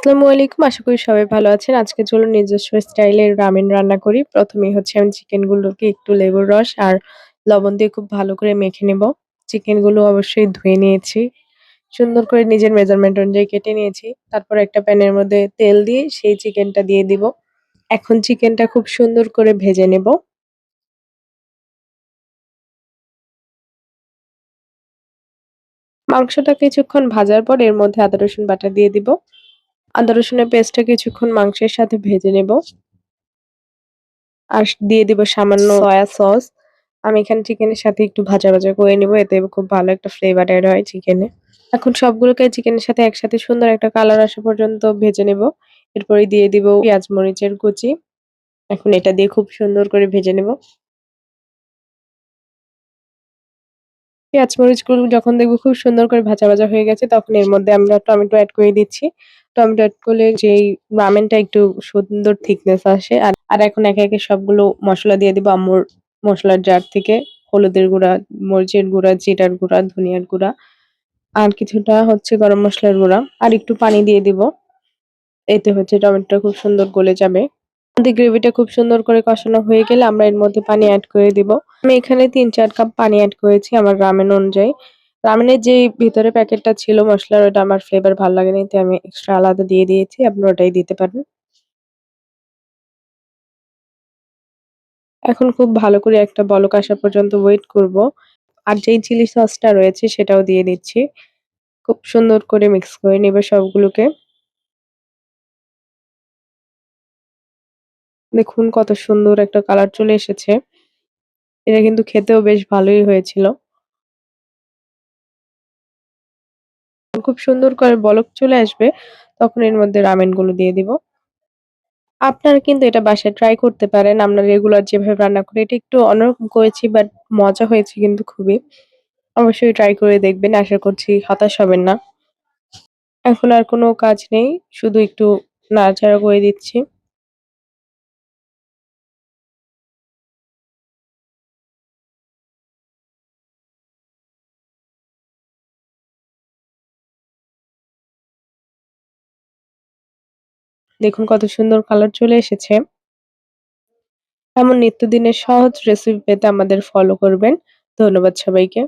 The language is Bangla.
আসসালামু আলাইকুম। আশা করি সবাই ভালো আছেন। আজকে চলুন নিজস্ব স্টাইলে রামেন রান্না করি। ১ম এই হচ্ছে আমি চিকেন গুলোকে একটু লেবুর রস আর লবণ দিয়ে খুব ভালো করে মেখে নেব। চিকেন গুলো অবশ্যই ধুয়ে নিয়েছি। সুন্দর করে নিজের মেজারমেন্ট অনুযায়ী কেটে নিয়েছি। তারপর একটা প্যানের মধ্যে তেল দিয়ে সেই চিকেনটা দিয়ে দিব। এখন চিকেনটা খুব সুন্দর করে ভেজে নেব। মাংসটা কিছুক্ষণ ভাজার পর এর মধ্যে আদা রসুন বাটা দিয়ে দিব। আদা রসুনের পেস্টটা কিছুক্ষণ মাংসের সাথে ভেজে নেব। আর দিয়ে দিব সামান্য সয়া সস। আমি এখানে চিকেনের সাথে একটু ভাজা করে নিব। এতে খুব ভালো একটা ফ্লেভার এড হয় চিকেনে। এখন সবগুলোকে চিকেনের সাথে একসাথে সুন্দর একটা কালার আসা পর্যন্ত ভেজে নেব। এরপরে দিয়ে দিব পেঁয়াজ মরিচের কুচি। এখন এটা দিয়ে খুব সুন্দর করে ভেজে নেব। পেঁয়াজ মরিচগুলো যখন দেখব খুব সুন্দর করে ভাজা হয়ে গেছে তখন এর মধ্যে আমরা টমেটো এড করে দিচ্ছি। টমেটো এড করলে যেই রামেনটা একটু সুন্দর থিকনেস আসে। আর এখন একে সবগুলো মসলা দিয়ে দিব আম্মুর মসলার জার থেকে। হলুদের গুঁড়া, মরিচের গুঁড়া, জিরার গুঁড়া, ধনিয়ার গুঁড়া আর কিছুটা হচ্ছে গরম মসলার গুঁড়া। আর একটু পানি দিয়ে দিব। এতে হচ্ছে টমেটোটা খুব সুন্দর গলে যাবে। আমাদের গ্রেভিটা খুব সুন্দর করে কষানো হয়ে গেলে আমরা এর মধ্যে পানি এড করে দিব। আমি এখানে ৩-৪ কাপ পানি এড করেছি আমার রামেন অনুযায়ী। রামেনের যেই ভিতরে প্যাকেটটা ছিল মসলার ওটা আমার ফ্লেভার ভাল লাগেনি তাই আমি এক্সট্রা আলাদা দিয়ে দিয়েছি। আপনারা ওটাই দিতে পারেন। এখন খুব ভালো করে একটা বলক আসা পর্যন্ত ওয়েট করব। আর যেই চিলি সসটা রয়েছে সেটাও দিয়ে দিচ্ছি। খুব সুন্দর করে মিক্স করে নিবে সবগুলোকে। দেখুন কত সুন্দর একটা কালার চলে এসেছে। এটা কিন্তু খেতেও বেশ ভালোই হয়েছিল। খুব সুন্দর করে বলক চলে আসবে তখন এর মধ্যে রামেন গুলো দিয়ে দিব। আপনারা কিন্তু এটা বাসায় ট্রাই করতে পারেন। আমরা রেগুলার যেভাবে রান্না করি এটা একটু অন্যরকম করেছি বাট মজা হয়েছে কিন্তু খুবই। অবশ্যই ট্রাই করে দেখবেন। আশা করছি হতাশ হবেন না। এখন আর কোনো কাজ নেই। শুধু একটু নাড়াচাড়া করে দিচ্ছি। দেখুন কত সুন্দর কালার চলে এসেছে। এমন নিত্যদিনের সহজ রেসিপি পেতে আমাদের ফলো করবেন। ধন্যবাদ সবাইকে।